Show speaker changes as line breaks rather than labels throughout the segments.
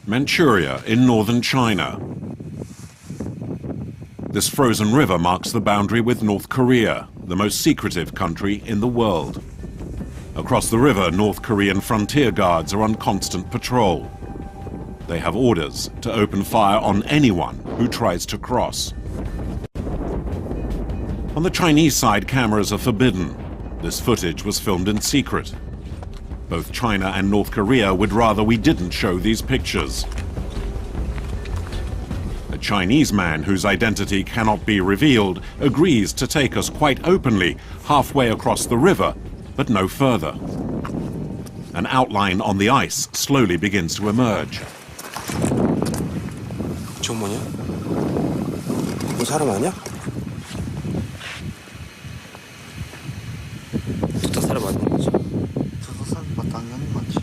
Manchuria in northern China. This frozen river marks the boundary with North Korea, the most secretive country in the world. Across the river, North Korean frontier guards are on constant patrol. They have orders to open fire on anyone who tries to cross. On the Chinese side, cameras are forbidden. This footage was filmed in secret. Both China and North Korea would rather we didn't show these pictures. A Chinese man whose identity cannot be revealed agrees to take us quite openly halfway across the river, but no further. An outline on the ice slowly begins to emerge.
저 뭐냐? 그 사람 아니야? 저 사람 아니야? 저 사람 당연히 맞지.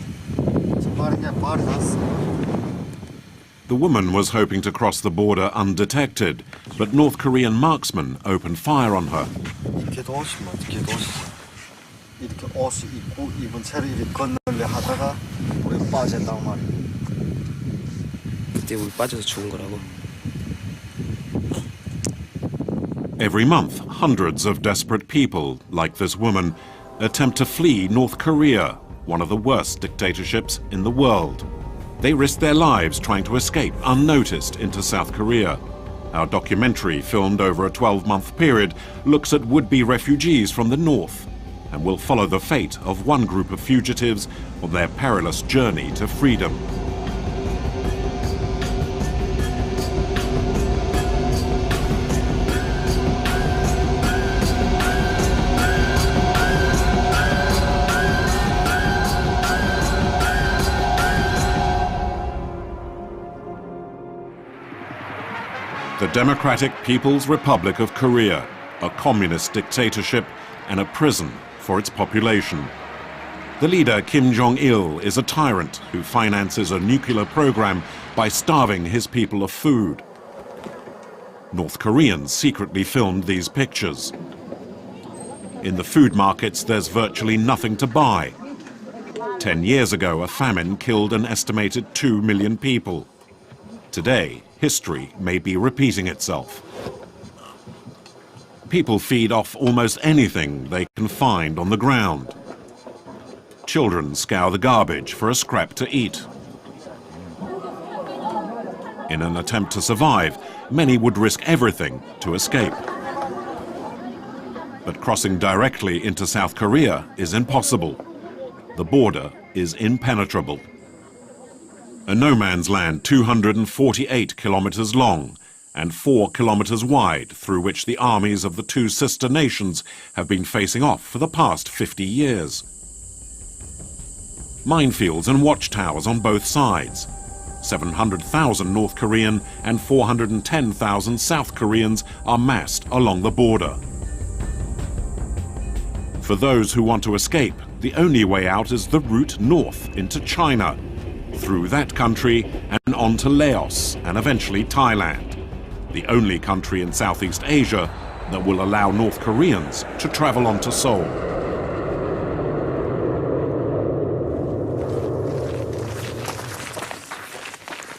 저 말이 났어.
The woman was hoping to cross the border undetected, but North Korean marksmen opened fire on her.
이렇게 옷이 맞지, 이렇게 옷이. 이렇게 옷을 입고 입은 채로 이렇게 건널려 하다가 우리 빠졌단 말이야.
그때 우리 빠져서 죽은 거라고.
Every month, hundreds of desperate people, like this woman, attempt to flee North Korea, one of the worst dictatorships in the world. They risk their lives trying to escape unnoticed into South Korea. Our documentary, filmed over a 12-month period, looks at would-be refugees from the north and will follow the fate of one group of fugitives on their perilous journey to freedom. The Democratic People's Republic of Korea, a communist dictatorship and a prison for its population. The leader, Kim Jong-il, is a tyrant who finances a nuclear program by starving his people of food. North Koreans secretly filmed these pictures. In the food markets, there's virtually nothing to buy. 10 years ago, a famine killed an estimated 2 million people. Today, history may be repeating itself. People feed off almost anything they can find on the ground. Children scour the garbage for a scrap to eat. In an attempt to survive, many would risk everything to escape. But crossing directly into South Korea is impossible. The border is impenetrable. A no-man's land 248 kilometers long and 4 kilometers wide, through which the armies of the two sister nations have been facing off for the past 50 years. Minefields and watchtowers on both sides. 700,000 North Korean and 410,000 South Koreans are massed along the border. For those who want to escape, the only way out is the route north into China, through that country and on to Laos and eventually Thailand, the only country in Southeast Asia that will allow North Koreans to travel on to Seoul.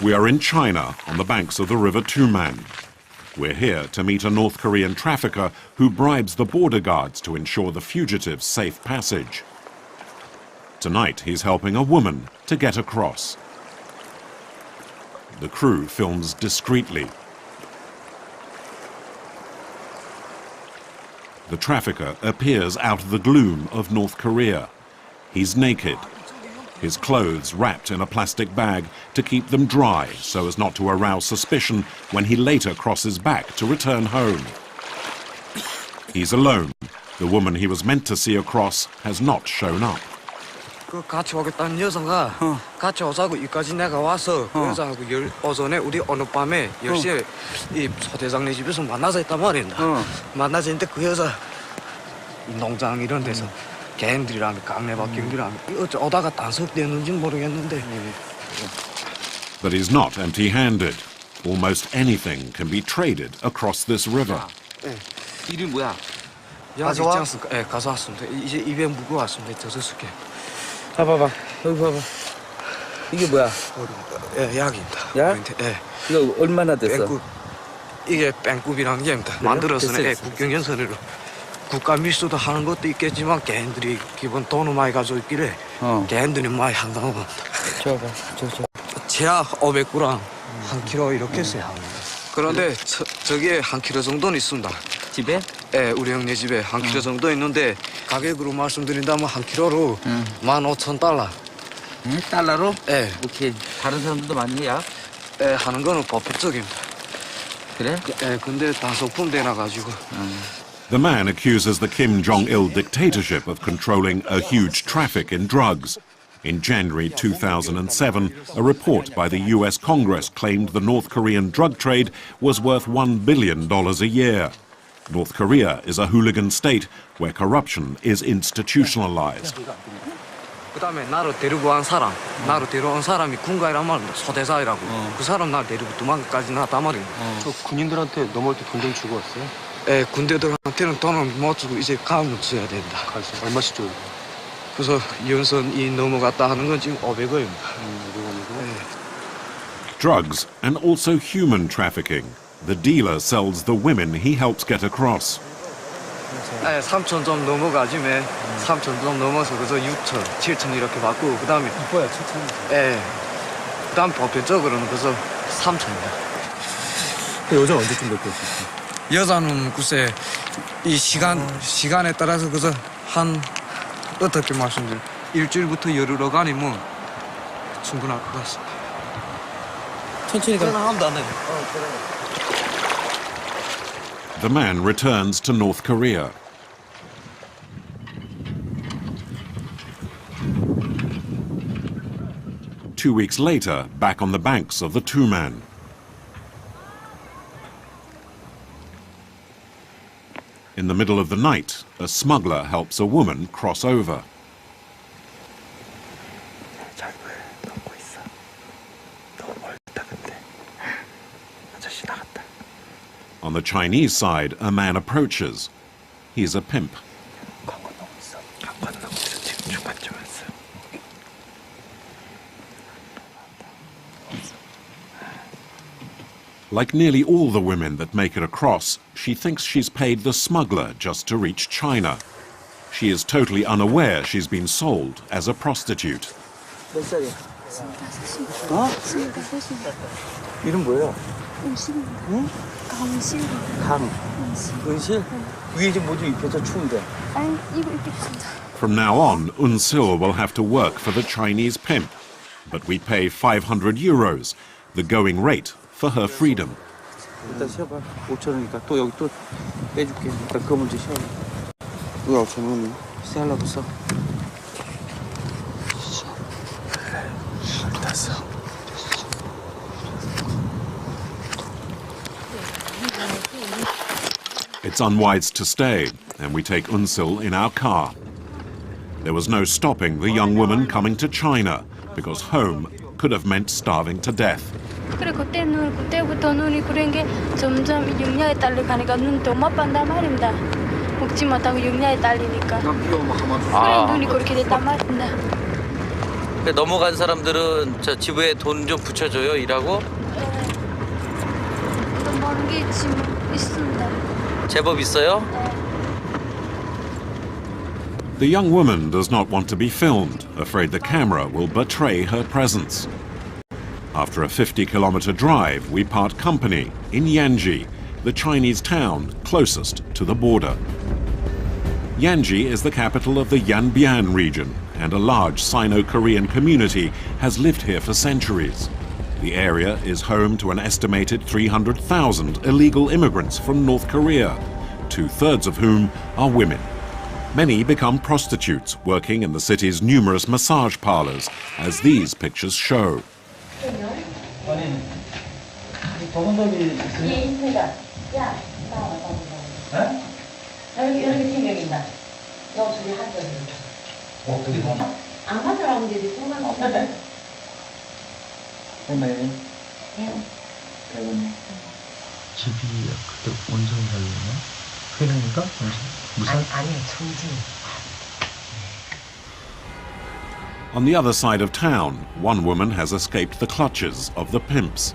We are in China on the banks of the river Tumen. We're here to meet a North Korean trafficker who bribes the border guards to ensure the fugitives' safe passage. Tonight, he's helping a woman to get across. The crew films discreetly. The trafficker appears out of the gloom of North Korea. He's naked, his clothes wrapped in a plastic bag to keep them dry so as not to arouse suspicion when he later crosses back to return home. He's alone. The woman he was meant to see across has not shown up.
그 같이 오겠다는 여자가 같이 오자고 여기까지 내가 와서 그 여자하고 오전에 우리 오늘 밤에 10시에 이 소대장네 집에서 만나자 했단 말입니다. 만나자 했는데 그 여자 농장 이런 데서 개인들이랑 강내박경들이랑 어쩌 오다가 단속되는지 모르겠는데.
But he's not empty-handed. Almost anything can be traded across this river.
이름 뭐야? 가져와? 예, 가져왔습니다. 이제 입에 무거 왔습니다. 저 줄게. 봐봐. 여기 봐봐.
이게 뭐야?
예, 약입니다.
약?
예.
이거 얼마나 됐어?
뺑굽. 이게 뺑굽이라는 게입니다.
그래요?
만들어서는
됐어.
국경연선으로 국가 밀수도 하는 것도 있겠지만 개인들이 기본 돈을 많이 가지고 있길래 개인들이 많이 한다고 합니다.
줘봐,
제약 500g, 1kg 이렇게 써요. 그런데 저기에 1kg 정도는 있습니다.
집에?
예, 우리 형네 집에 1kg 정도 있는데 가격으로 말씀드린다면 1kg로 15,000달러.
달러로?
예,
오케이. 다른 사람들도 많이 해, 약?
예, 하는 거는 법적입니다.
그래?
예, 근데 다 소품되나 가지고.
The man accuses the Kim Jong-il dictatorship of controlling a huge traffic in drugs. In January 2007, a report by the US Congress claimed the North Korean drug trade was worth $1 billion a year. North Korea is a hooligan state where corruption is institutionalized.
그다음에 나를 데리고 온 사람이 군가이란 말입니다. 소대사이라고. 그 사람 날 데리고 도망까지 나왔단 말입니다.
저 군인들한테 넘어올 때 돈 좀 주고 왔어요?
예, 군대들한테는 돈을 못 주고 이제 가면 줘야 된다.
얼마씩 줘요?
그래서 연선이 넘어갔다 하는 건 지금 500원입니다.
Drugs and also human trafficking. The dealer sells the women he helps get across.
예, 3천 좀 넘어가지면 3천 좀 넘어서 그래서 6천, 7천 이렇게 받고 그다음에
이뻐야 7,000원.
예, 그다음 보편적으로는 그래서 3천입니다.
여자 언제쯤 될 수 있어요?
여자는 글쎄 이 시간에 따라서 그래서 한 어떻게 말씀드려 일주일부터 열흘간이면 충분할 것 같습니다.
천천히 가.
하면 안 돼.
The man returns to North Korea. Two weeks later, back on the banks of the Tuman. In the middle of the night, a smuggler helps a woman cross over. On the Chinese side, a man approaches. He's a pimp. Like nearly all the women that make it across, she thinks she's paid the smuggler just to reach China. She is totally unaware she's been sold as a prostitute.
몇 살이야? 어? 이름 뭐야? 응?
강실.
은실? 위에 좀 뭐 좀 입혀서 추운데.
아니, 이거 입겠습니다.
From now on, Unsil will have to work for the Chinese pimp. But we pay 500 euros, the going rate for her freedom.
일단 쉬어봐. 5,000원이니까 또 여기 또 빼줄게. 일단 그거 먼저 쉬어봐.
왜 5,000원이야?
쓰려고 써.
It's unwise to stay, and we take Unsil in our car. There was no stopping the young woman coming to China, because home could have meant starving to death.
그래 그때부터 눈이 그런 게 점점 영양에 딸려 가니까 눈도 못 빤단 말입니다. 먹지 못하고 영양에 딸리니까. 그래 눈이 그렇게 됐단 말입니다.
넘어간 사람들은 저 지부에 돈 좀 붙여줘요, 일하고?
돈 버는 게 지금 있습니다.
제법 있어요?
The young woman does not want to be filmed, afraid the camera will betray her presence. After a 50-kilometer drive, we part company in Yanji, the Chinese town closest to the border. Yanji is the capital of the Yanbian region, and a large Sino-Korean community has lived here for centuries. The area is home to an estimated 300,000 illegal immigrants from North Korea, 2/3 of whom are women. Many become prostitutes, working in the city's numerous massage parlors, as these pictures show.
집이 그때 원성이 살려나? 회령인가? 무슨?
아니, 청진.
On the other side of town, one woman has escaped the clutches of the pimps.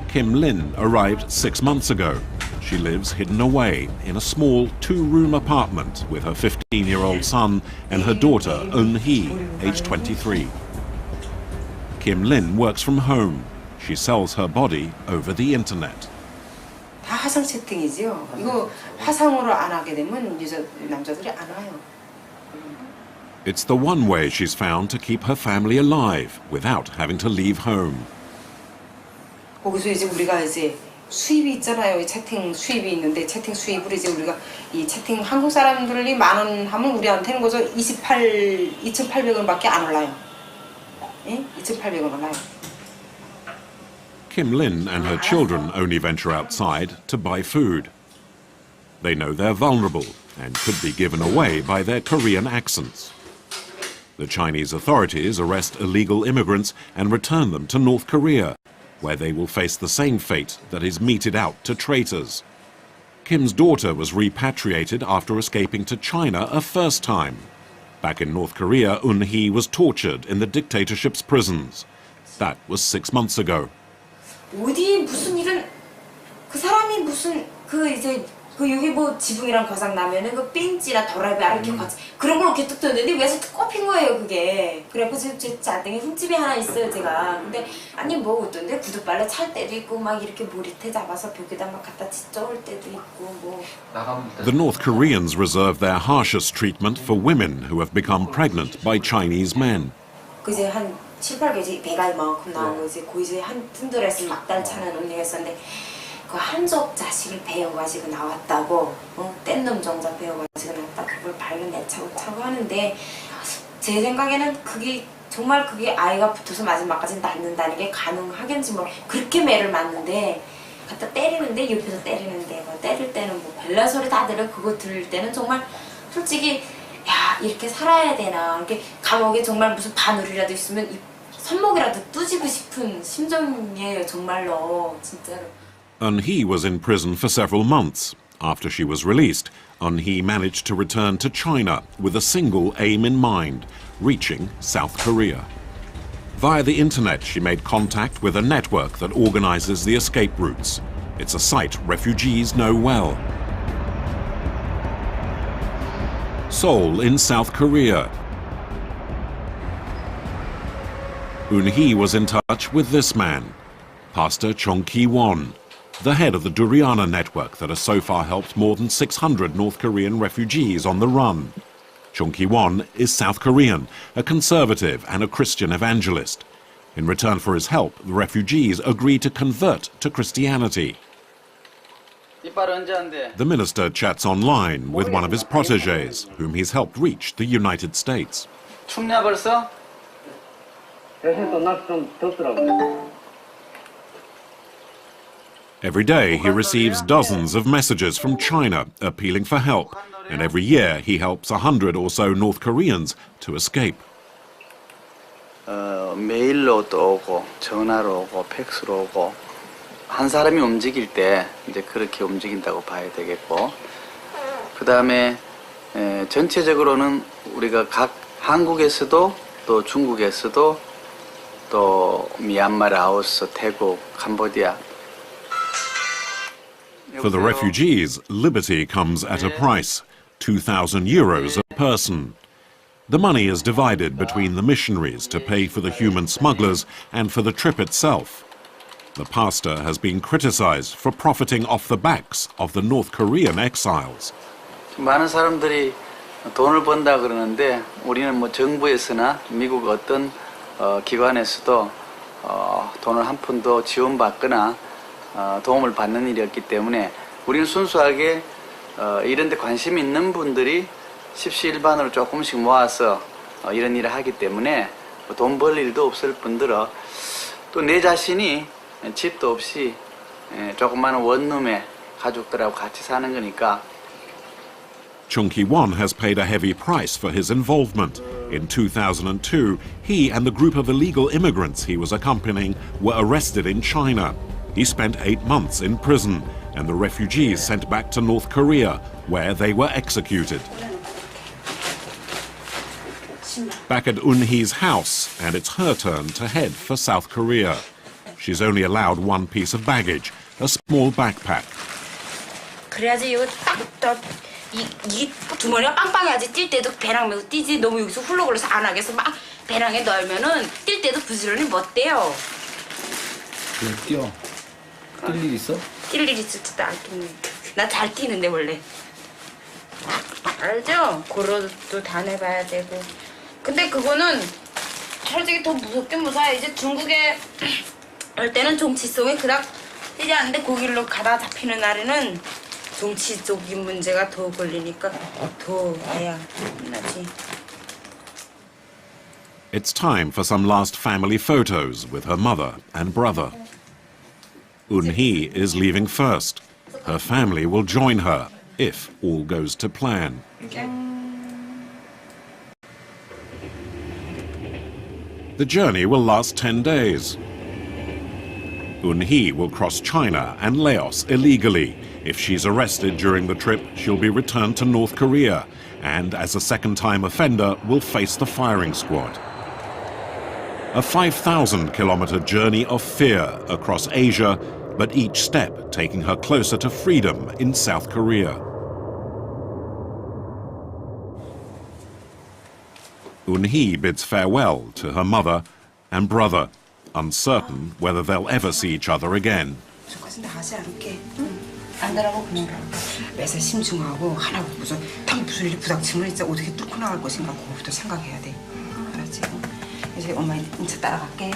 Kim Lin arrived 6 months ago. She lives hidden away in a small 2-room apartment with her 15-year-old son and her daughter, Eun-hee, aged 23. Kim Lin works from home. She sells her body over the internet.
다 화상 채팅이지요. 이거 화상으로 안 하게 되면 남자들이 안 와요.
It's the one way she's found to keep her family alive without having to leave home.
거기서 이제 우리가 이제 수입이 있잖아요. 이 채팅 수입이 있는데 채팅 수입을 이제 우리가 이 채팅 한국 사람들이 10,000원 하면 우리한테는 거저 2,800원밖에 안 올라요. 예? 2,800원 올라요.
Kim Lin and her children only venture outside to buy food. They know they're vulnerable and could be given away by their Korean accents. The Chinese authorities arrest illegal immigrants and return them to North Korea, where they will face the same fate that is meted out to traitors. Kim's daughter was repatriated after escaping to China a first time. Back in North Korea, Eun-hee was tortured in the dictatorship's prisons. That was 6 months ago.
어디 무슨 일은 그 사람이 무슨 그 이제 그 여기 뭐 지붕이랑 거상 나면은 그 핀지나 더라비아 이렇게 같이 그런 걸 이렇게 뚝 떴는데 위에서 꼽힌 거예요 그게. 그래갖고 제 자등에 흠집이 하나 있어요 제가. 근데 아니 뭐 어떤데 구두발레 찰 때도 있고 막 이렇게 머리채 잡아서 벽에다 막 갖다 찢어올 때도 있고 뭐.
The North Koreans reserve their harshest treatment for women who have become pregnant by Chinese men.
그 이제 한 7, 8개지 배가 이만큼 나온 거 이제 그 이제 한 푼들에서 막달 차는 언니가 있었는데 그 한쪽 자식을 배워가지고 나왔다고 뗀 놈 정자 배워가지고 나왔다 그걸 발로 내차고 하는데 제 생각에는 그게 정말 그게 아이가 붙어서 마지막까지 낳는다는 게 가능하겠는지 뭐 그렇게 매를 맞는데 갖다 때리는데 옆에서 때리는데 뭐 때릴 때는 뭐 별난 소리 다 들어 그거 들을 때는 정말 솔직히 야 이렇게 살아야 되나 이렇게 감옥에 정말 무슨 바늘이라도 있으면 이 손목이라도 뚜지고 싶은 심정이에요 정말로 진짜로.
Eun-hee was in prison for several months. After she was released, Eun-hee managed to return to China with a single aim in mind, reaching South Korea. Via the internet, she made contact with a network that organizes the escape routes. It's a site refugees know well. Seoul in South Korea. Eun-hee was in touch with this man, Pastor Chung Ki-won, the head of the Duriana network that has so far helped more than 600 North Korean refugees on the run. Chung Ki-won is South Korean, a conservative and a Christian evangelist. In return for his help, the refugees agreed to convert to Christianity. The minister chats online with one of his protégés, whom he's helped reach the United States.
춥냐 벌써?
Every day he receives dozens of messages from China appealing for help, and every year he helps 100 or so North Koreans to escape.
메일로도 오고 전화로 오고 팩스로 오고 한 사람이 움직일 때 이제 그렇게 움직인다고 봐야 되겠고 그 다음에 전체적으로는 우리가 각 한국에서도 또 중국에서도 또 미얀마, 라오스, 태국, 캄보디아.
For the refugees, liberty comes at a price, 2,000 euros a person. The money is divided between the missionaries to pay for the human smugglers and for the trip itself. The pastor has been criticized for profiting off the backs of the North Korean exiles.
많은 사람들이 돈을 번다 그러는데 우리는 뭐 정부에서나 미국 어떤 기관에서도 돈을 한 푼도 지원받거나 도움을 받는 일이 없기 때문에 우리는 순수하게 이런 데 관심 있는 분들이 십시일반으로 조금씩 모아서 이런 일을 하기 때문에 돈 벌 일도 없을 뿐더러 또 내 자신이 집도 없이 조그마한 원룸에 가족들하고 같이 사는 거니까.
Chung Ki-won has paid a heavy price for his involvement. In 2002, he and the group of illegal immigrants he was accompanying were arrested in China. He spent 8 months in prison, and the refugees sent back to North Korea, where they were executed. Back at Un-hee's house, and it's her turn to head for South Korea. She's only allowed one piece of baggage, a small backpack.
그래야지 이거 이 주머니가 빵빵해야지 뛸 때도 배낭 메고 뛰지. 너무 여기서 훌러글러서 안 하겠어. 막 배낭에 넣으면은 뛸 때도 부지런히 못 떼요.
그냥 뛰어. 뛸 일 있어?
뛸 일 있을지도 않겠네. 나 잘 뛰는데 원래. 알죠? 고로도 다 내봐야 되고. 근데 그거는 솔직히 더 무섭긴 무서워. 이제 중국에 올 때는 정치성이 그닥 뛰지 않는데 거길로 가다 잡히는 날에는 정치적인 문제가 더 걸리니까 더 해야 끝나지.
It's time for some last family photos with her mother and brother. Un-hee is leaving first. Her family will join her if all goes to plan. The journey will last 10 days. Un-hee will cross China and Laos illegally. If she's arrested during the trip, she'll be returned to North Korea and, as a second-time offender, will face the firing squad. A 5,000-kilometer journey of fear across Asia, but each step taking her closer to freedom in South Korea. Un-hee bids farewell to her mother and brother, uncertain whether they'll ever see each other again.
안다라고 그냥 매사 심중하고 하나고 무슨 일이 부닥치면 진짜 어떻게 뚫고 나갈 것인가 그거부터 생각해야 돼. 알았지? 이제 엄마 인차 따라갈게.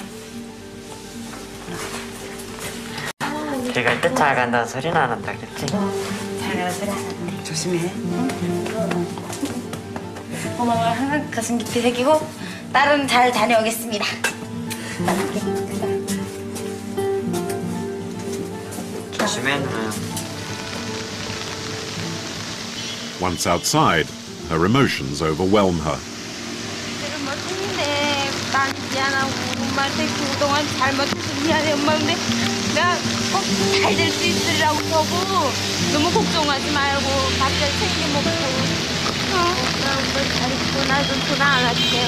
길 갈 때 잘 간다는 소리는 안 한다 그랬지?
잘 가라 소리 안 한대. 조심해. 엄마가 항상 가슴 깊이 새기고 딸은 잘 다녀오겠습니다.
조심해 누나야.
Once outside, her emotions overwhelm her.
내가 멋있는데 난 미안하고 엄마한테 그동안 잘못해서 미안해 엄마. 근데 내가 꼭 잘 될 수 있으리라고 하고 너무 걱정하지 말고 밥 잘 챙겨 먹고 나 엄마 잘 있고 나 좀 전화 안 할게.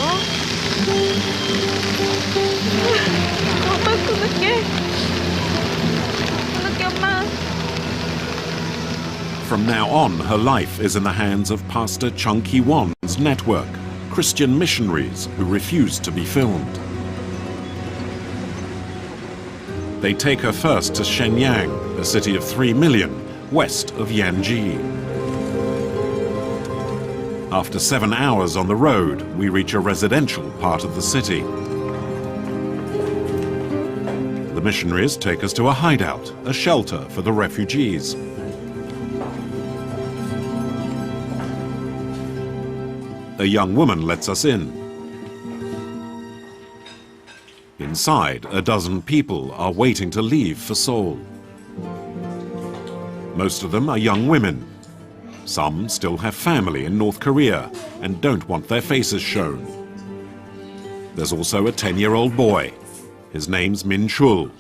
엄마 끊을게. 끊을게 엄마.
From now on, her life is in the hands of Pastor Chung Ki-won's network, Christian missionaries who refuse to be filmed. They take her first to Shenyang, a city of 3 million, west of Yanji. After 7 hours on the road, we reach a residential part of the city. The missionaries take us to a hideout, a shelter for the refugees. A young woman lets us in. Inside, a dozen people are waiting to leave for Seoul. Most of them are young women. Some still have family in North Korea and don't want their faces shown. There's also a 10-year-old boy. His name's Min Chul.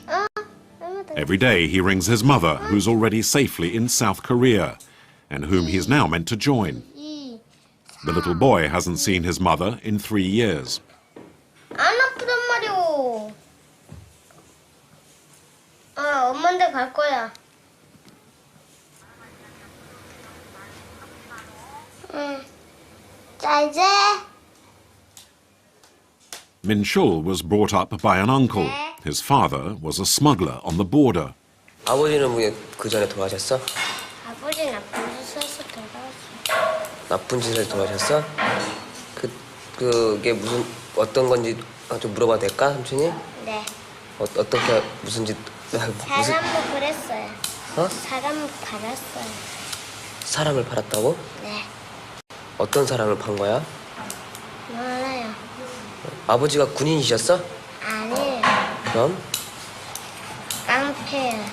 Every day he rings his mother, who's already safely in South Korea, and whom he's now meant to join. The little boy hasn't seen his mother in 3 years.
안 아프단 말이오. 엄마한테 갈 거야. 자 이제.
Min Chul was brought up by an uncle. His father was a smuggler on the border.
아버지는 왜 그 전에 돌아가셨어?
아버지 나쁜 짓 해서 돌아왔어.
나쁜 짓을 돌아가셨어? 그게 무슨 어떤 건지 좀 물어봐도 될까, 삼촌이?
네.
어떻게 무슨 짓?
사람을 그랬어요.
어?
사람을 팔았어요.
사람을 팔았다고?
네.
어떤 사람을 판 거야?
몰라요.
아버지가 군인이셨어?
아니에요.
그럼?
깡패예요.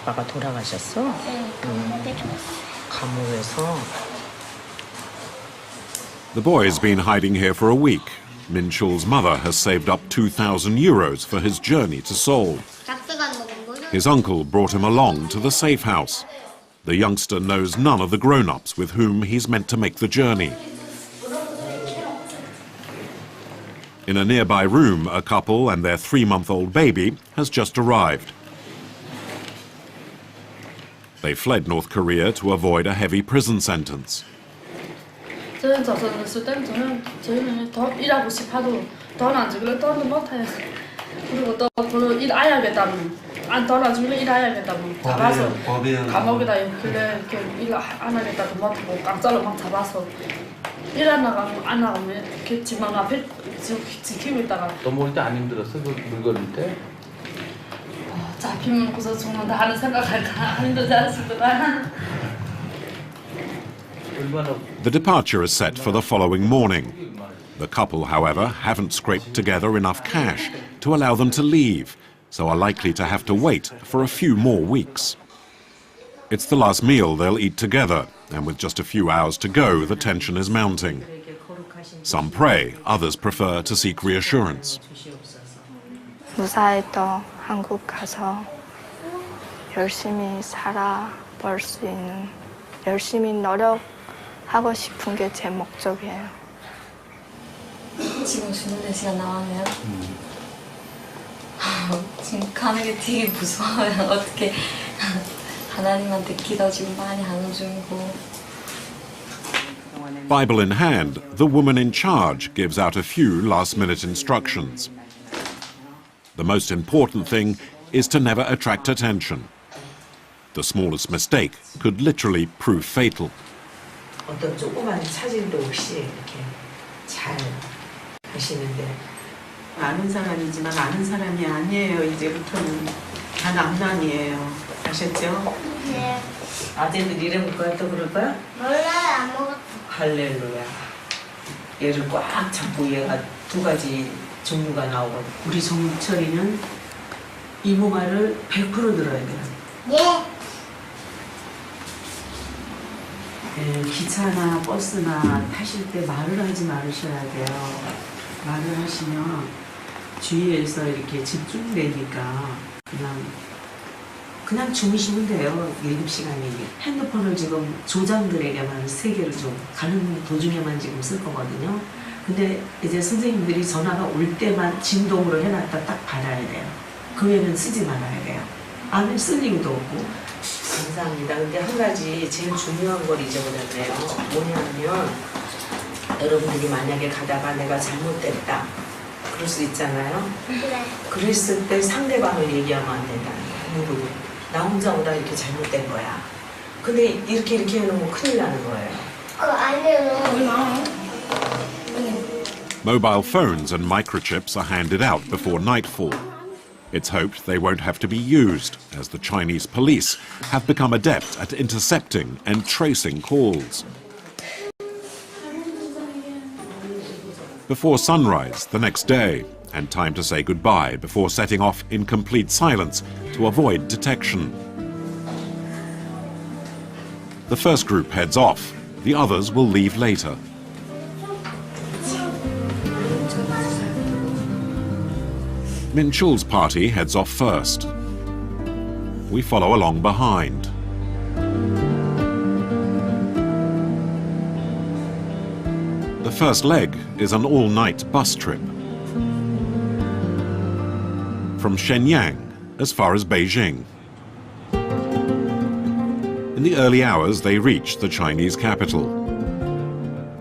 아빠가 돌아가셨어?
응, 감옥에 줬어요.
감옥에서?
The boy's been hiding here for a week. Min Chul's mother has saved up 2,000 euros for his journey to Seoul. His uncle brought him along to the safe house. The youngster knows none of the grown-ups with whom he's meant to make the journey. In a nearby room, a couple and their 3-month-old baby has just arrived. They fled North Korea to avoid a heavy prison sentence.
저는 있을 때는 저희는 더 일하고 싶어도 돈 안 주길래 돈도 못 해요. 그리고 또 그 일해야겠다면 돈 안 주길래 일해야겠다면 잡아서 감옥에다 있길래 일 안 하겠다도 못하고 깡짜로 막 잡아서 일 안 나가면 이렇게 집만 앞에 지키고 있다가
넘어올 때 안 힘들었어? 그 물건일 때?
잡히면 고서 죽는다 하는 생각할까 힘들지 않습니다.
The departure is set for the following morning. The couple, however, haven't scraped together enough cash to allow them to leave, so are likely to have to wait for a few more weeks. It's the last meal they'll eat together, and with just a few hours to go, the tension is mounting. Some pray, others prefer to seek reassurance.
무사해도 한국 가서 열심히 살아볼 수 있는, 열심히 노력하고 싶은 게 제 목적이에요.
지금 주는 시간 나왔네요. 지금 가는 게 되게 무서워요. 어떻게 하나님한테 기도 지금 많이 하는 중이고.
Bible in hand, the woman in charge gives out a few last-minute instructions. The most important thing is to never attract attention. The smallest mistake could literally prove fatal.
어떤 조그만 차질도 없이 이렇게 잘 하시는데 아는 사람이지만 아는 사람이 아니에요. 이제부터는 다 남남이에요. 아셨죠?
네.
아재들 이름 거야 또 그럴 거야?
몰라요. 아무것도.
할렐루야. 얘를 꽉 잡고 얘가 두 가지 종류가 나오거든. 우리 정철이는 이모 말을 100% 들어야 돼요.
예.
기차나 버스나 타실 때 말을 하지 말으셔야 돼요. 말을 하시면 주위에서 이렇게 집중되니까 그냥 주무시면 돼요. 7시간이. 핸드폰을 지금 조장들에게만 3개를 좀 가는 도중에만 지금 쓸 거거든요. 근데 이제 선생님들이 전화가 올 때만 진동으로 해놨다 딱 받아야 돼요. 그 외에는 쓰지 말아야 돼요. 안에 쓸 이유도 없고. 감사합니다. 근데 한 가지 제일 중요한 걸 잊어버렸네요. 뭐냐면 여러분들이 만약에 가다가 내가 잘못됐다. 그럴 수 있잖아요.
네.
그랬을 때 상대방을 얘기하면 안 된다는 거예요. 누구도. 나 혼자 오다 이렇게 잘못된 거야. 근데 이렇게 해놓으면 큰일 나는 거예요.
아니요.
Mobile phones and microchips are handed out before nightfall. It's hoped they won't have to be used, as the Chinese police have become adept at intercepting and tracing calls. Before sunrise the next day, and time to say goodbye before setting off in complete silence to avoid detection. The first group heads off, the others will leave later. Min Chul's party heads off first. We follow along behind. The first leg is an all-night bus trip. From Shenyang as far as Beijing. In the early hours they reach the Chinese capital.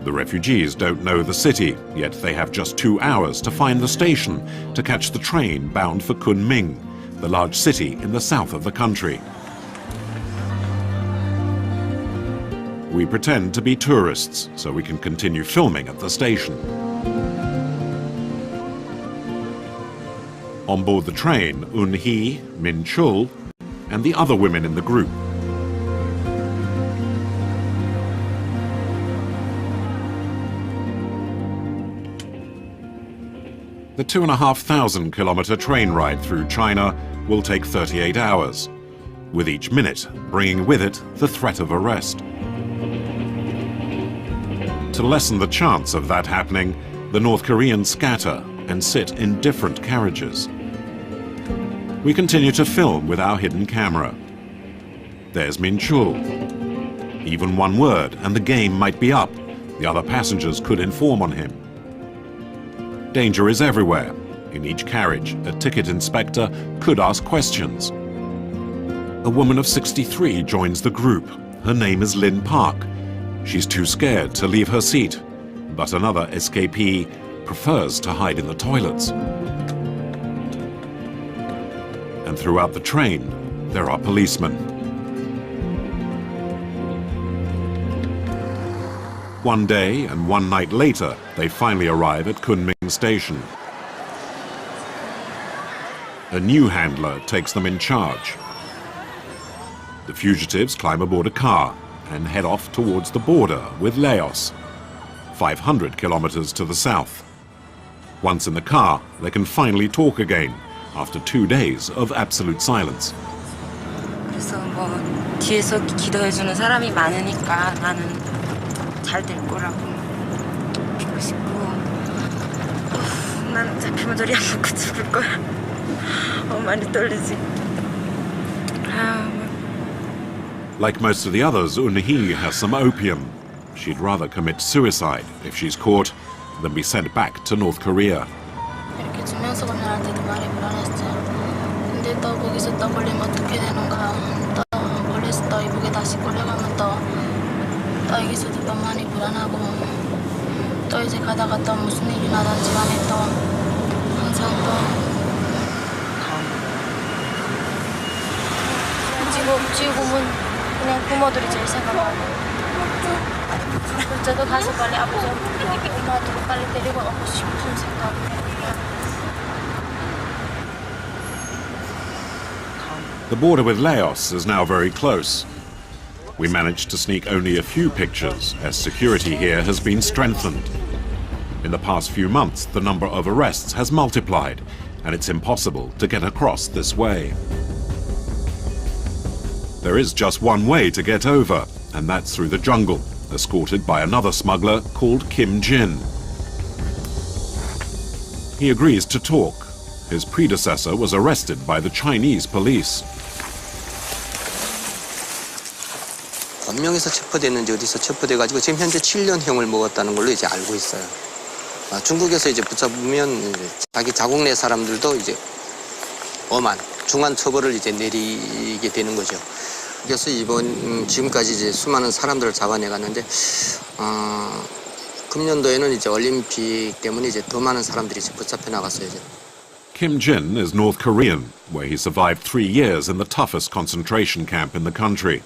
The refugees don't know the city, yet they have just 2 hours to find the station to catch the train bound for Kunming, the large city in the south of the country. We pretend to be tourists so we can continue filming at the station. On board the train, Un-hee, Min Chul, and the other women in the group. The 2,500-kilometer train ride through China will take 38 hours, with each minute bringing with it the threat of arrest. To lessen the chance of that happening, the North Koreans scatter and sit in different carriages. We continue to film with our hidden camera. There's Min Chul. Even one word and the game might be up. The other passengers could inform on him. Danger is everywhere. In each carriage, a ticket inspector could ask questions. A woman of 63 joins the group. Her name is Lynn Park. She's too scared to leave her seat, but another escapee prefers to hide in the toilets. And throughout the train, there are policemen. One day and one night later, they finally arrive at Kunming station. A new handler takes them in charge. The fugitives climb aboard a car and head off towards the border with Laos, 500 kilometers to the south. Once in the car, they can finally talk again after 2 days of absolute silence.
그래서 뭐 뒤에서 기도해주는 사람이 많으니까 나는 잘 될 거라고 믿고 싶고 난 잡히면 저리 안 먹고 죽을 거야. 많이 떨리지.
Like most of the others, Eun-hee has some opium. She'd rather commit suicide if she's caught than be sent back to North Korea.
이렇게 주면서 건너할 때도 많이 불안했어. 근데 또 거기서 또 걸리면 어떻게 되는가. 또 걸려서 또 이북에 다시 걸려가면 또 여기서도 또 많이 불안하고 또 이제 가다가 또 무슨 일이 나든지 간에 또 항상 또 지금은 그냥 부모들이 제일 생각나고 저도 가서 빨리 아버지 엄마도 빨리 데리고 오고 싶은 생각이에요.
The border with Laos is now very close. We managed to sneak only a few pictures, as security here has been strengthened. In the past few months, the number of arrests has multiplied, and it's impossible to get across this way. There is just one way to get over, and that's through the jungle, escorted by another smuggler called Kim Jin. He agrees to talk. His predecessor was arrested by the Chinese police.
원명에서 체포됐는지 어디서 체포돼가지고 지금 현재 7년형을 먹었다는 걸로 이제 알고 있어요. 중국에서 이제 붙잡으면 자기 자국 내 사람들도 이제 엄한 중한 처벌을 이제 내리게 되는 거죠. 그래서 지금까지 이제 수많은 사람들을 잡아내 갔는데 금년도에는 이제 올림픽 때문에 이제 더 많은 사람들이 이제 붙잡혀 나갔어요. 이제.
Kim Jin is North Korean, where he survived 3 years in the toughest concentration camp in the country.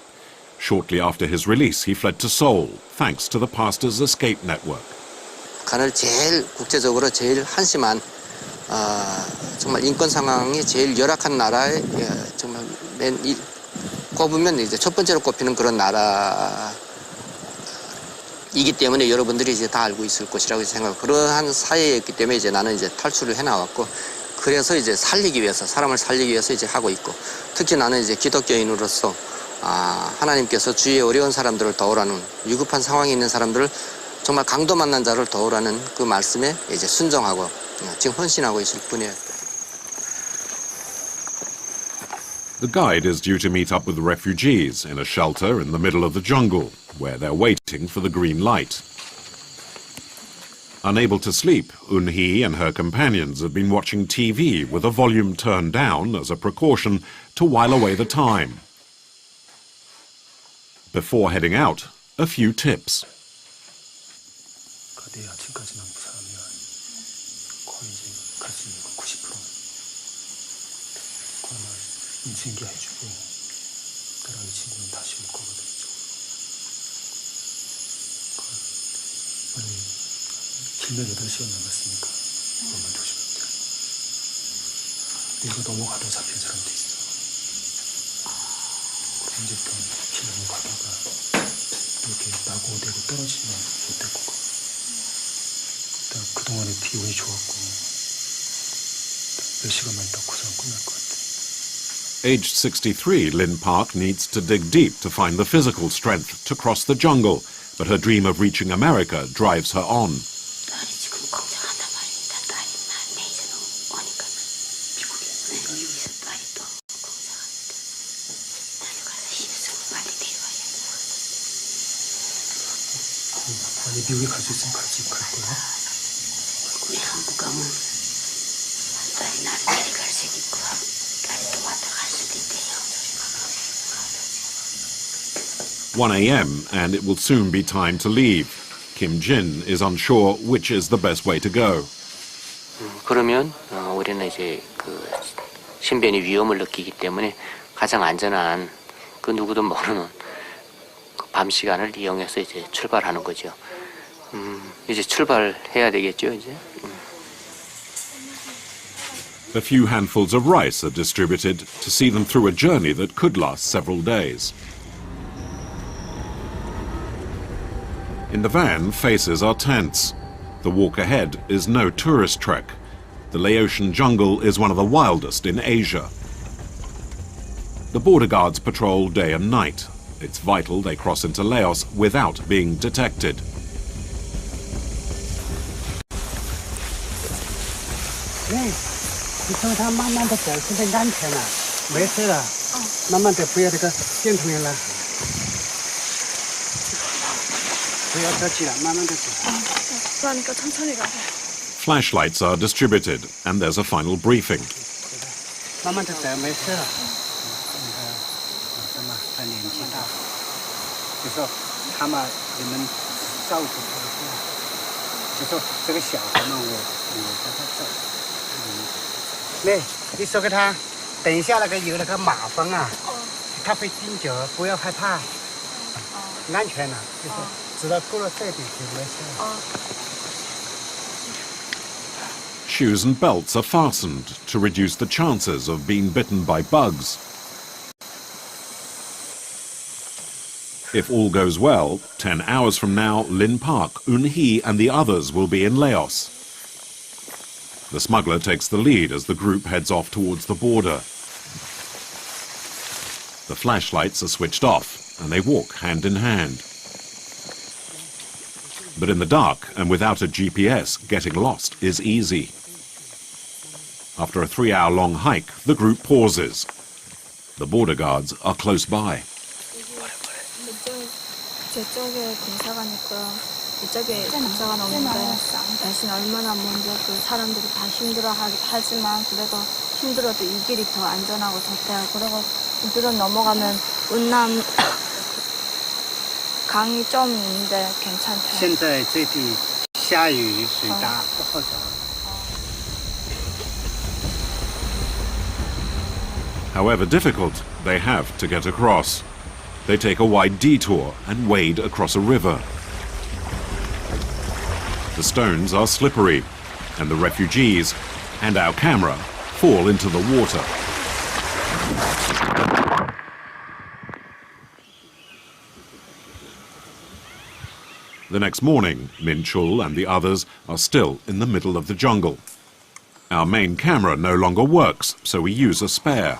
Shortly after his release, he fled to Seoul, thanks to the Pastors Escape Network.
간을 제일 국제적으로 제일 한심한 정말 인권 상황이 제일 열악한 나라에 정말 꼽으면 이제 첫 번째로 꼽히는 그런 나라이기 때문에 여러분들이 이제 다 알고 있을 것이라고 생각하고 그러한 사회였기 때문에 이제 나는 이제 탈출을 해 나왔고 그래서 이제 사람을 살리기 위해서 이제 하고 있고 특히 나는 이제 기독교인으로서 하나님께서 주위에 어려운 사람들을 도우라는 위급한 상황에 있는 사람들을 정말 강도 만난 자를 도우라는 그 말씀에 이제 순종하고 지금 헌신하고 있을 뿐이에요.
The guide is due to meet up with the refugees in a shelter in the middle of the jungle, where they're waiting for the green light. Unable to sleep, Eun-hee and her companions have been watching TV with the volume turned down as a precaution to while away the time. Before heading out, a few tips.
내일 아침까지 남부 사람이야. 거의 이제 갈 수 있는 건 90%. 그러면 인수인계 해주고 그다음 이 친구는 다시 올 거거든. 빨리 길면 8시간 남았으니까 그것만 조심하면 돼. 이거 넘어가다 잡힌 사람도 있어. 그럼 이제 또 길 넘어가다가 이렇게 낙오되고 떨어지면 못 될 거고. 그동안에 기분이 좋았고 몇 시간만 더 고생 끝날 것 같아.
Aged 63, Lynn Park needs to dig deep to find the physical strength to cross the jungle, but her dream of reaching America drives her on.
만약 미국에 갈 수 있으면 갈 거야?
우리 한국 가면 딸이 날 빨리 갈 수도 있고 딸이 또 왔다 갈 수도 있대요.
1 a.m. and it will soon be time to leave. Kim Jin is unsure which is the best way to go.
그러면 우리는 이제 그 신변의 위험을 느끼기 때문에 가장 안전한 그 누구도 모르는 밤 시간을 이용해서 이제 출발하는 거죠. 이제 출발해야 되겠죠, 이제.
A few handfuls of rice are distributed to see them through a journey that could last several days. In the van, faces are tense. The walk ahead is no tourist trek. The Laotian jungle is one of the wildest in Asia. The border guards patrol day and night. It's vital they cross into Laos without being detected. Flashlights are distributed and there's a final briefing. Shoes and belts are fastened to reduce the chances of being bitten by bugs. If all goes well, 10 hours from now, Lin Park, Un Hee and the others will be in Laos. The smuggler takes the lead as the group heads off towards the border. The flashlights are switched off and they walk hand in hand. But in the dark and without a GPS, getting lost is easy. After a 3-hour-long hike, the group pauses. The border guards are close by.
저쪽에 검사관 있고요. 이쪽에 검사관 없는데 날씨는 얼마나 먼저 그 사람들이 다 힘들어하지만 그래도 힘들어도 이 길이 더 안전하고 좋대요. 그리고 이들은 넘어가면 운남 강이 좀 있는데 괜찮대요.
现在这里下雨水大不好走。
However difficult, they have to get across. They take a wide detour and wade across a river. The stones are slippery, and the refugees and our camera fall into the water. The next morning, Min Chul and the others are still in the middle of the jungle. Our main camera no longer works, so we use a spare.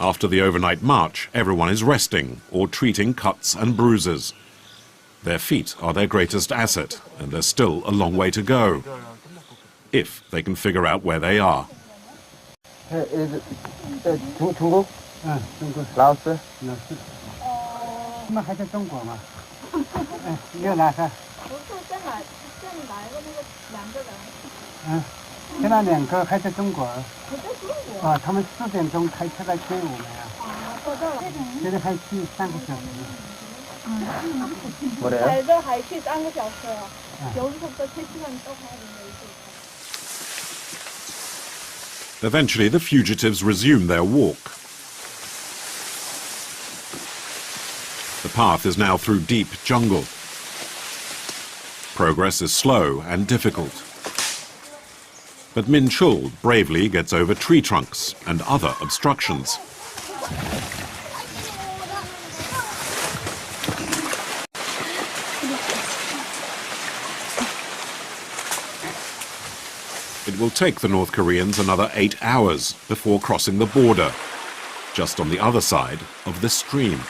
After the overnight march, everyone is resting or treating cuts and bruises. Their feet are their greatest asset, and there's still a long way to go, if they can figure out where they are.
중국? 응, 중국. 라오스? 라오스. 他们还在中国吗？没有拉萨。不是，在哪个那个2个人？嗯，现在2个还在中国。还在中国？啊，他们4点钟开车来接我们呀。啊，到这了。现在还去3个小时。
뭐래요? 그래서 하이킥 딴 것이 없어요. 여기서부터 3시간 또 가야 된다.
Eventually, the fugitives resume their walk. The path is now through deep jungle. Progress is slow and difficult. But Min Chul bravely gets over tree trunks and other obstructions. It will take the North Koreans another 8 hours before crossing the border, just on the other side of this stream.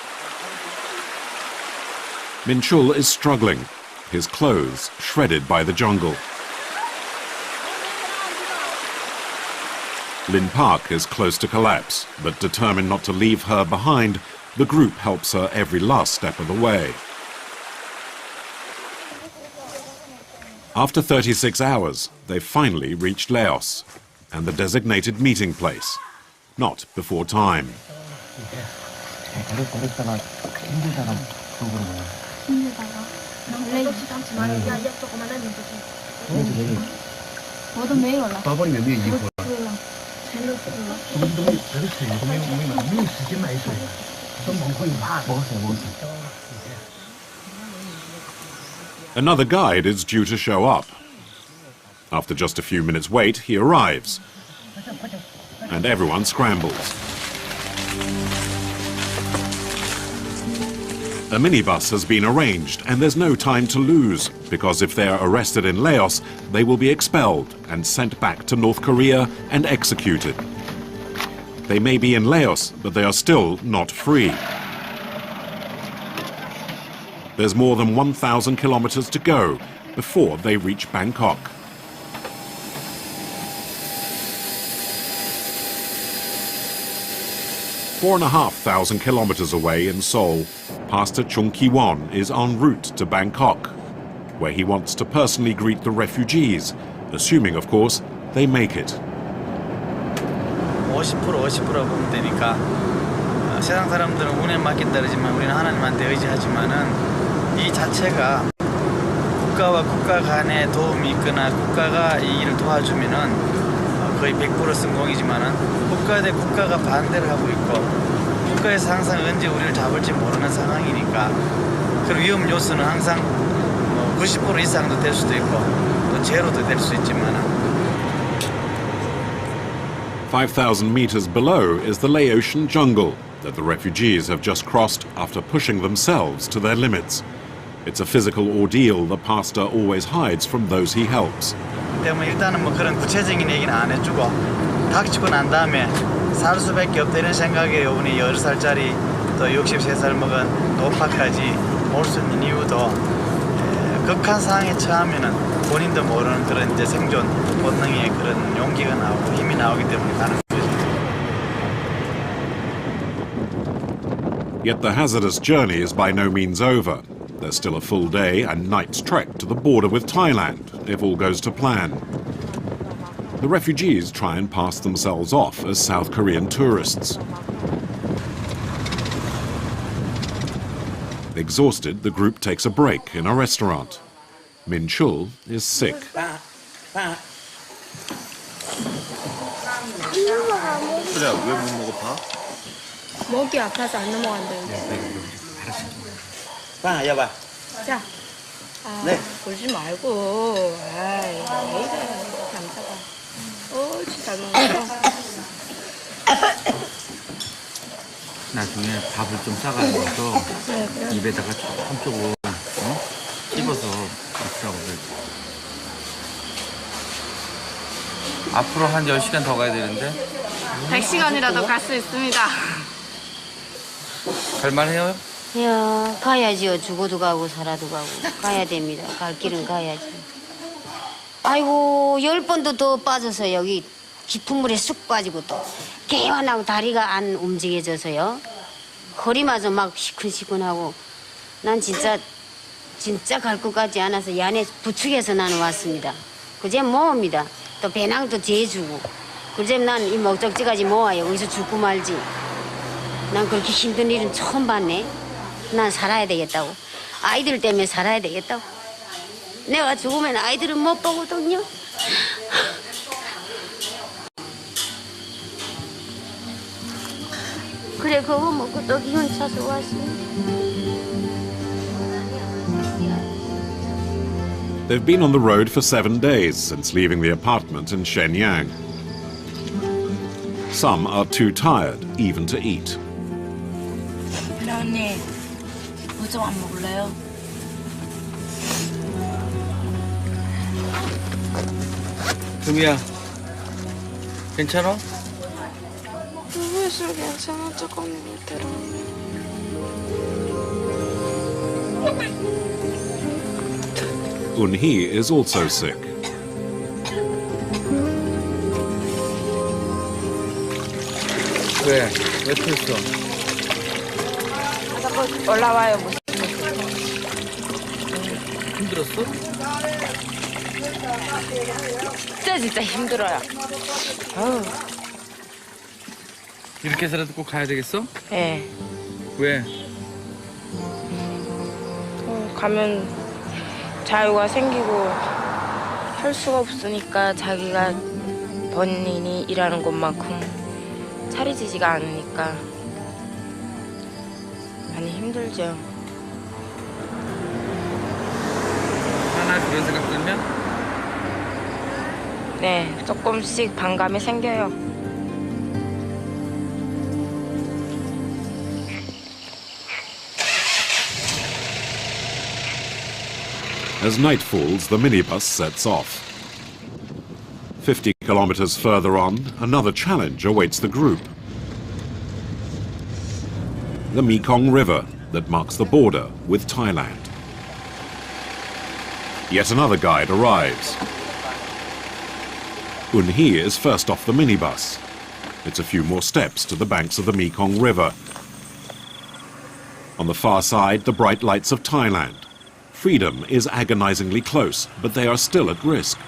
Min Chul is struggling, his clothes shredded by the jungle. Lin Park is close to collapse, but determined not to leave her behind, the group helps her every last step of the way. After 36 hours, they finally reached Laos and the designated meeting place, not before time. Another guide is due to show up. After just a few minutes' wait, he arrives, and everyone scrambles. A minibus has been arranged, and there's no time to lose, because if they're arrested in Laos, they will be expelled and sent back to North Korea and executed. They may be in Laos, but they are still not free. There's more than 1,000 kilometers to go before they reach Bangkok. Four and a half thousand kilometers away in Seoul, Pastor Chung Ki-won is en route to Bangkok, where he wants to personally greet the refugees, assuming, of course, they make it.
50%라 보면 되니까 세상 사람들은 운에 맡긴다 그러지만 우리는 하나님한테 의지하지만은 이 자체가 국가와 국가 간의 도움이 있거나 국가가 이 일을 도와주면은 거의 100% 성공이지만은 국가 대 국가가 반대를 하고 있고 국가에서 항상 언제 우리를 잡을지 모르는 상황이니까 그 위험 요소는 항상 90% 이상도 될 수도 있고 또 제로도 될 수 있지만은
5,000 meters below is the Laotian jungle that the refugees have just crossed after pushing themselves to their limits. It's a physical ordeal the pastor always hides from those he helps.
때문에 일단은 뭐 그런 구체적인 얘기는 안 해주고 닥치고 난 다음에 살 수밖에 없다는 생각에 이분이 10살짜리 또 63살 먹은 노파까지 올 수 있는 이유도 극한 상황에 처하면은 본인도 모르는 그런 이제 생존 본능의 그런 용기가 나오고 힘이 나오기 때문에 가는 거죠.
Yet the hazardous journey is by no means over. There's still a full day and night's trek to the border with Thailand, if all goes to plan. The refugees try and pass themselves off as South Korean tourists. Exhausted, the group takes a break in a restaurant. Min Chul is sick.
그래, 왜 못 먹어,
목이 아파서 안 넘어간대요.
봐, 여봐.
자, 아,
네.
울지 말고. 아이, 왜 이래, 남자가. 옳지, 잘 먹었어.
나중에 밥을 좀 싸가지고
네, 그래.
입에다가 조금 씹어서 먹으라고 그래. 앞으로 한 10시간 더 가야 되는데
100시간이라도 갈 수 있습니다.
갈만해요?
야, 가야지요. 죽어도 가고 살아도 가고 가야 됩니다. 갈 길은 가야지. 아이고 10번도 더 빠져서 여기 깊은 물에 쑥 빠지고 또 개원하고 다리가 안 움직여져서요. 허리마저 막 시큰시큰하고 난 진짜 갈 것 같지 않아서 이 안에 부축해서 나는 왔습니다. 그제 모읍니다. 또 배낭도 재주고 그제 난 이 목적지까지 모아요. 여기서 죽고 말지. 난 그렇게 힘든 일은 처음 봤네. 난 살아야 되겠다고. 아이들 때문에 살아야 되겠다고. 내가 죽으면 아이들은 못 보거든요. 그래 그거 먹고 또 기운 차서 왔습니다.
They've been on the road for 7 days since leaving the apartment in Shenyang. Some are too tired even to eat.
언니, 뭐 좀 안 먹을래요?
금이야, 괜찮아?
누구였으면 괜찮아, 조금 밑으로.
Un-hee is also sick.
왜 틀었어?
자꾸 올라와요, 무슨.
힘들었어?
진짜 힘들어요. 아우.
이렇게 해서라도 꼭 가야 되겠어?
네.
왜?
가면 자유가 생기고 할 수가 없으니까 자기가 본인이 일하는 것만큼 차려지지가 않으니까 많이 힘들죠.
하나 그런 생각 들면?
네, 조금씩 반감이 생겨요.
As night falls, the minibus sets off. 50 kilometers further on, another challenge awaits the group. The Mekong River that marks the border with Thailand. Yet another guide arrives. Un-hee is first off the minibus. It's a few more steps to the banks of the Mekong River. On the far side, the bright lights of Thailand. Freedom is agonizingly close, but they are still at risk.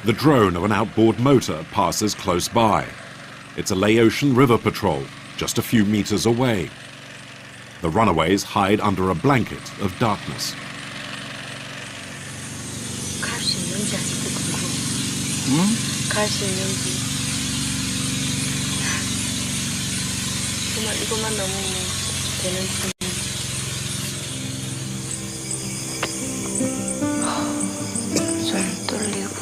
The drone of an outboard motor passes close by. It's a Laotian River Patrol, just a few meters away. The runaways hide under a blanket of darkness.
갈 수 있는지 아직도 궁금해.
응?
갈 수 있는지. 정말 이것만 넘으면 되는지. 좀 떨리고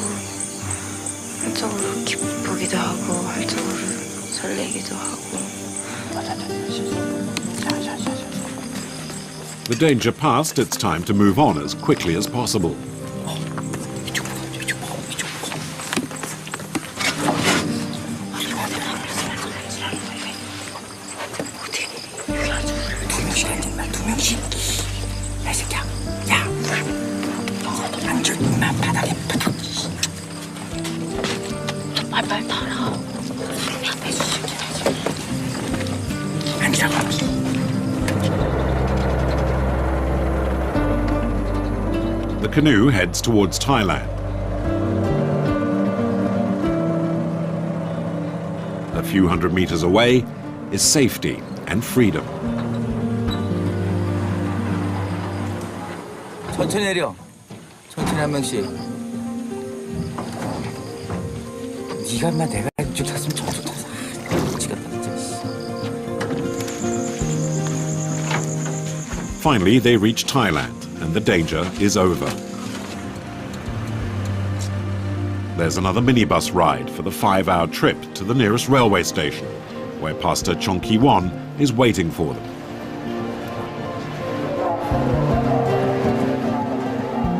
한쪽으로 기쁘기도 하고 한쪽으로 설레기도 하고.
The danger past, it's time to move on as quickly as possible. The canoe heads towards Thailand. A few hundred meters away is safety and freedom.
천천히 내려. 천천히 한 명씩. 네가 인마 내가 이쪽 탔으면 저쪽 타서 미치겠다 진짜.
Finally, they reach Thailand, and the danger is over. There's another minibus ride for the 5-hour trip to the nearest railway station, where Pastor Chong Ki-won is waiting for them.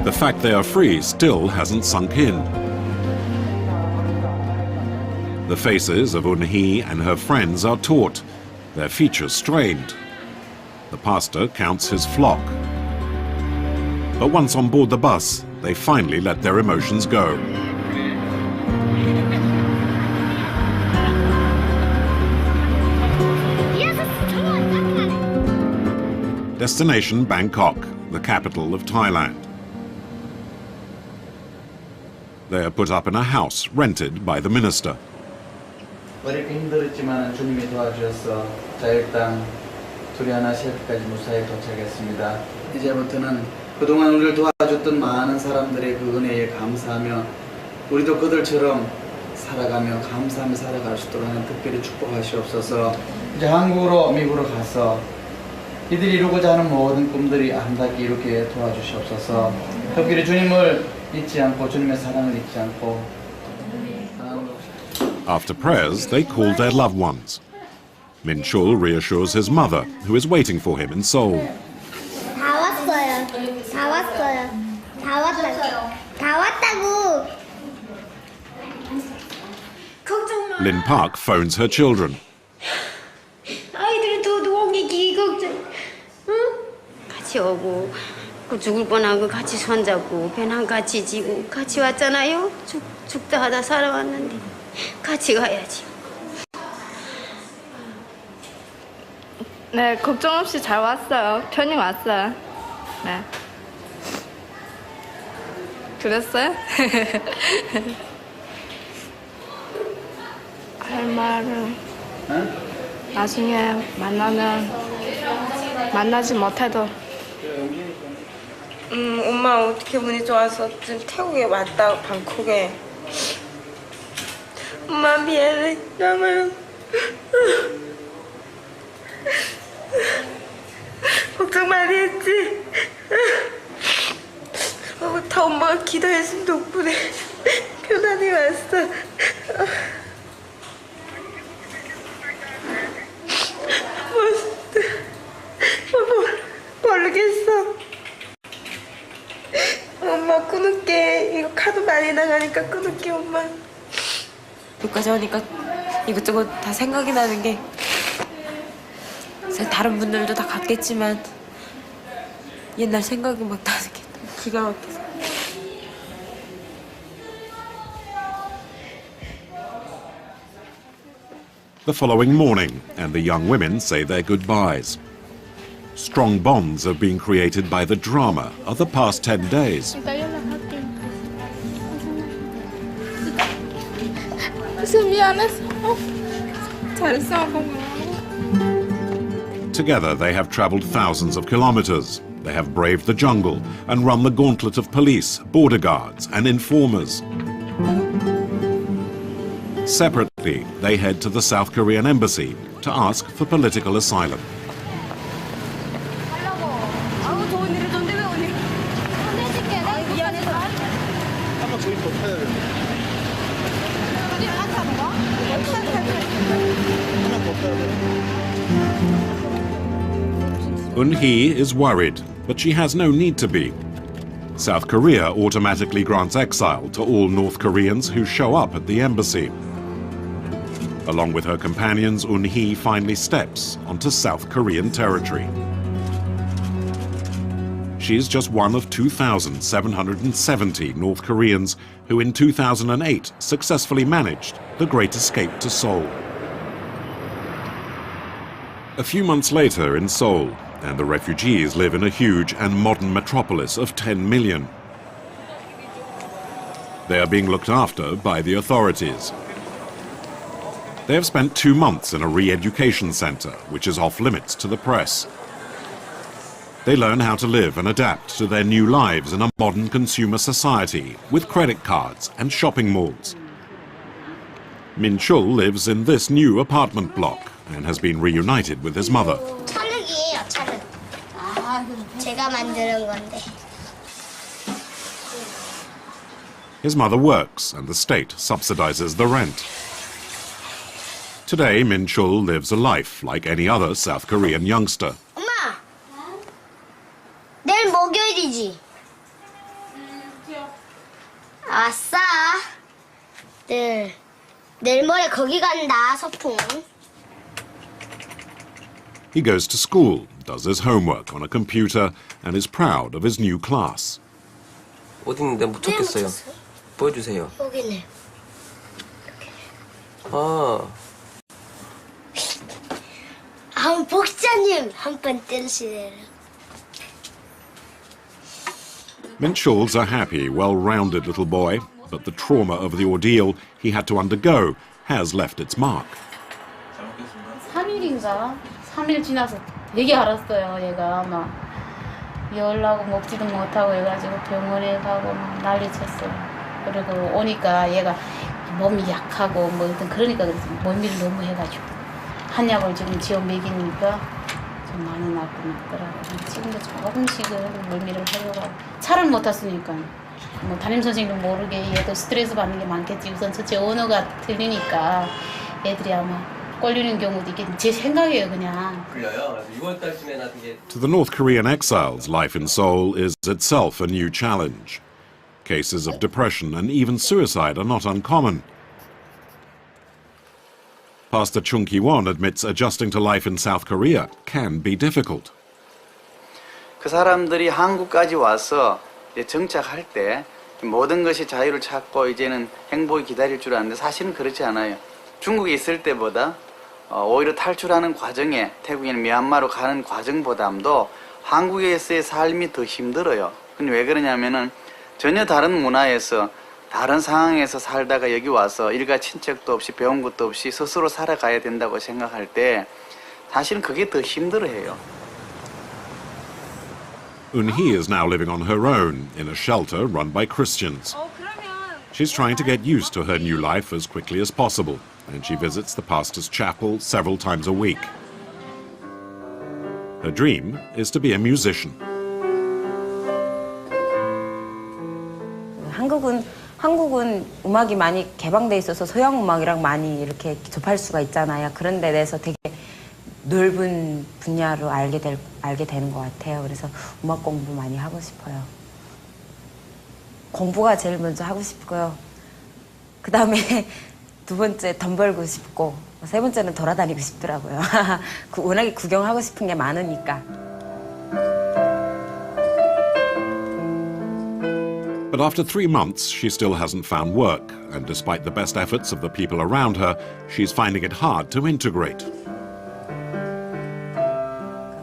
The fact they are free still hasn't sunk in. The faces of Un-hee and her friends are taut, their features strained. The pastor counts his flock. But once on board the bus, they finally let their emotions go. Destination Bangkok, the capital of Thailand. They are put up in a house rented by the minister.
어렵게 힘들었지만 주님이 도와주셔서 자일당 둘이 하나 셰프까지 무사히 도착했습니다. 이제부터는 그동안 우리를 도와줬던 많은 사람들의 그 은혜에 감사하며 우리도 그들처럼 살아가며 감사하며 살아갈 수 있도록 하는 특별히 축복하시옵소서. 이제 한국으로 미국으로 가서 이들이 이루고자 하는 모든 꿈들이 아름답게 이루게 도와주시옵소서. 특별히 주님을 잊지 않고 주님의 사랑을 잊지 않고.
After prayers, they call their loved ones. Min Chul reassures his mother, who is waiting for him in Seoul.
다 왔어요. 다 왔어요. 다 왔다고. 다 왔다고. 걱정 마.
Lin Park phones her children.
아이들이 더 오기 걱정. 응? 같이 오고 그 죽을 뻔하고 같이 손잡고 배낭 같이 지고 같이 왔잖아요. 죽다 하다 살아왔는데 같이 가야지.
네, 걱정 없이 잘 왔어요. 편히 왔어요. 네.
그랬어요? 할 말은 나중에 만나면 만나지 못해도
엄마 어떻게 운이 좋아서 지금 태국에 왔다 방콕에 엄마 미안해 정말 걱정 많이 했지 다 엄마가 기도해준 덕분에 편안히 왔어 모르겠어 엄마 끊을게 이거 카드 많이 나가니까 끊을게 엄마 여기까지 오니까 이것저것 다 생각이 나는 게 다른 분들도 다 갔겠지만 옛날 생각이 막 나는 게 기가 막혀서
The following morning, and the young women say their goodbyes. Strong bonds have been created by the drama of the past 10 days. Together they have travelled thousands of kilometres. They have braved the jungle and run the gauntlet of police, border guards and informers. Separately, they head to the South Korean embassy to ask for political asylum. Eun-hee is worried, but she has no need to be. South Korea automatically grants exile to all North Koreans who show up at the embassy. Along with her companions, Eun-hee finally steps onto South Korean territory. She's just one of 2,770 North Koreans who in 2008 successfully managed the Great Escape to Seoul. A few months later in Seoul, and the refugees live in a huge and modern metropolis of 10 million. They are being looked after by the authorities. They have spent 2 months in a re-education centre, which is off limits to the press. They learn how to live and adapt to their new lives in a modern consumer society with credit cards and shopping malls. Min Chul lives in this new apartment block and has been reunited with his mother.
찰흙이에요, 찰흙. 제가 만드는 건데.
His mother works and the state subsidizes the rent. Today, Min Chul lives a life like any other South Korean youngster.
엄마! 내일 목요일이지? 아싸! 내일 모레 거기 간다, 소풍.
He goes to school, does his homework on a computer, and is proud of his new class.
어디 있는데 묻혔겠어요? 보여주세요.
여기네. 복자님 한 번 때리시네요.
Min Chul's a happy, well-rounded little boy, but the trauma of the ordeal he had to undergo has left its mark.
3일인가? 3일 지나서 되게 알았어요. 얘가 막 열나고 먹지도 못하고 해가지고 병원에 가고 막 난리쳤어요. 그리고 오니까 얘가 몸이 약하고 뭐 어떤 그러니까 멀미를 너무 해가지고 한약을 지금 지어 먹이니까 좀 많이 낫더라고요. 지금도 조금씩은 멀미를 하려고 하고 차를 못 탔으니까 뭐 담임 선생님도 모르게 얘도 스트레스 받는 게 많겠지. 우선 첫째 언어가 틀리니까 애들이 아마 꼴리는 경우도 있겠지. 제 생각이에요, 그냥.
To the North Korean exiles, life in Seoul is itself a new challenge. Cases of depression and even suicide are not uncommon. Pastor Chung Ki-won admits adjusting to life in South Korea can be difficult.
그 사람들이 한국까지 와서 이제 정착할 때 모든 것이 자유를 찾고 이제는 행복이 기다릴 줄 아는데 사실은 그렇지 않아요. 중국에 있을 때보다 오히려 탈출하는 과정에 태국이나 미얀마로 가는 과정보다도 한국에서의 삶이 더 힘들어요. 근데 왜 그러냐면은 전혀 다른 문화에서 다른 상황에서 살다가 여기 와서 일가 친척도 없이 배운 것도 없이 스스로 살아가야 된다고 생각할 때 사실은 그게 더 힘들어해요.
Eun-hee is now living on her own in a shelter run by Christians. She's trying to get used to her new life as quickly as possible, and she visits the pastor's chapel several times a week. Her dream is to be a musician.
한국은 음악이 많이 개방돼 있어서 서양 음악이랑 많이 이렇게 접할 수가 있잖아요. 그런 데 대해서 되게 넓은 분야로 알게 되는 것 같아요. 그래서 음악 공부 많이 하고 싶어요. 공부가 제일 먼저 하고 싶고요. 그 다음에 두 번째 돈 벌고 싶고 세 번째는 돌아다니고 싶더라고요. 워낙에 구경하고 싶은 게 많으니까.
But after 3 months, she still hasn't found work, and despite the best efforts of the people around her, she's finding it hard to integrate.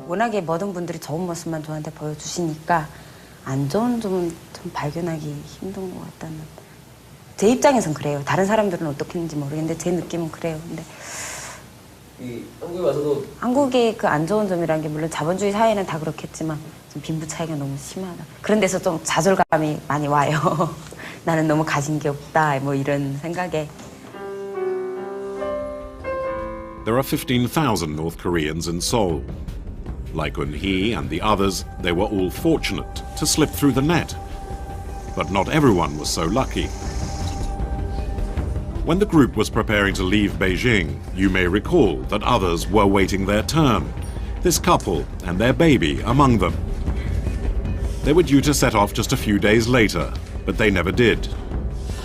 워낙에 모든 분들이 좋은 모습만 저한테 보여주시니까 안 좋은 점은 좀 발견하기 힘든 것 같다는. 제 입장에선 그래요. 다른 사람들은 어떻겠는지 모르겠는데 제 느낌은 그래요. 근데
한국에 와서도
한국의 그 안 좋은 점이라는 게 물론 자본주의 사회는 다 그렇겠지만 좀 빈부 차이가 너무 심하다. 그런 데서 좀 좌절감이 많이 와요. 나는 너무 가진 게 없다. 뭐 이런 생각에.
There are 15,000 North Koreans in Seoul. Like Eun-hee and the others, they were all fortunate to slip through the net. But not everyone was so lucky. When the group was preparing to leave Beijing, you may recall that others were waiting their turn. This couple and their baby among them. They were due to set off just a few days later, but they never did.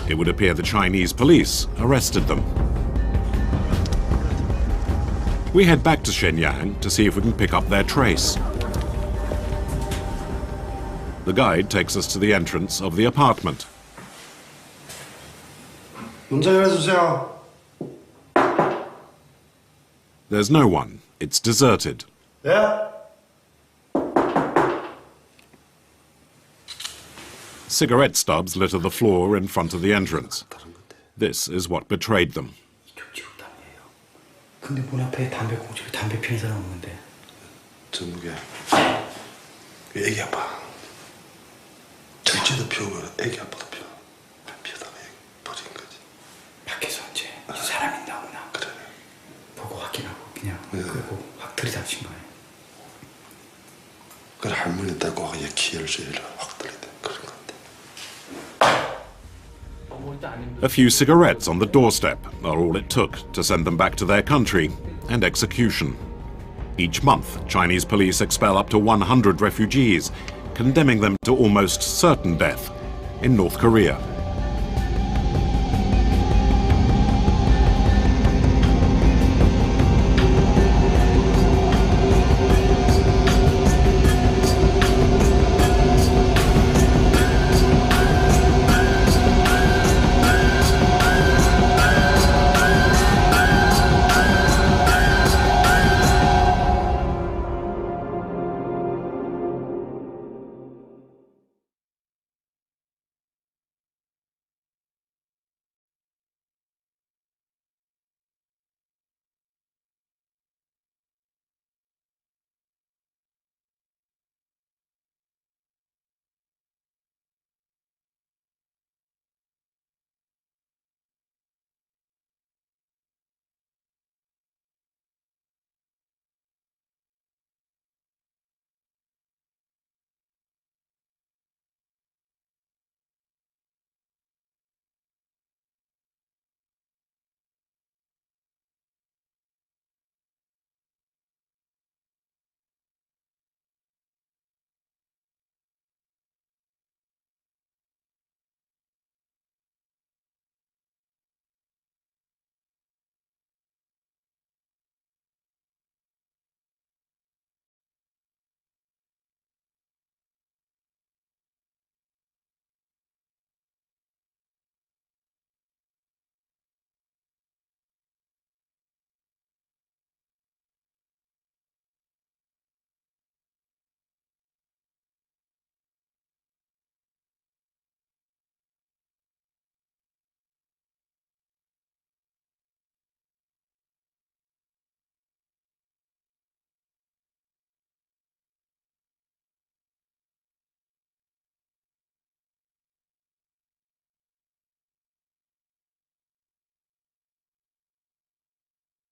It would appear the Chinese police arrested them. We head back to Shenyang to see if we can pick up their trace. The guide takes us to the entrance of the apartment. There's no one. It's deserted.
Yeah.
Cigarette stubs litter the floor in front of the entrance. This is what betrayed them.
근데 문 앞에 공집에 담배 피는 사람 없는데.
전국에 애기 아빠 절제도 피우고 애기 아빠도 피우다가 버린 거지.
밖에서 이제 사람이 나오나
그래.
보고 확인하고 그냥 그리고 확 들이닥친 거예요.
그래 할머니 데리고 가게 기회를 주리라 확 들이대 그런 것 같아.
A few cigarettes on the doorstep are all it took to send them back to their country and execution. Each month, Chinese police expel up to 100 refugees, condemning them to almost certain death in North Korea.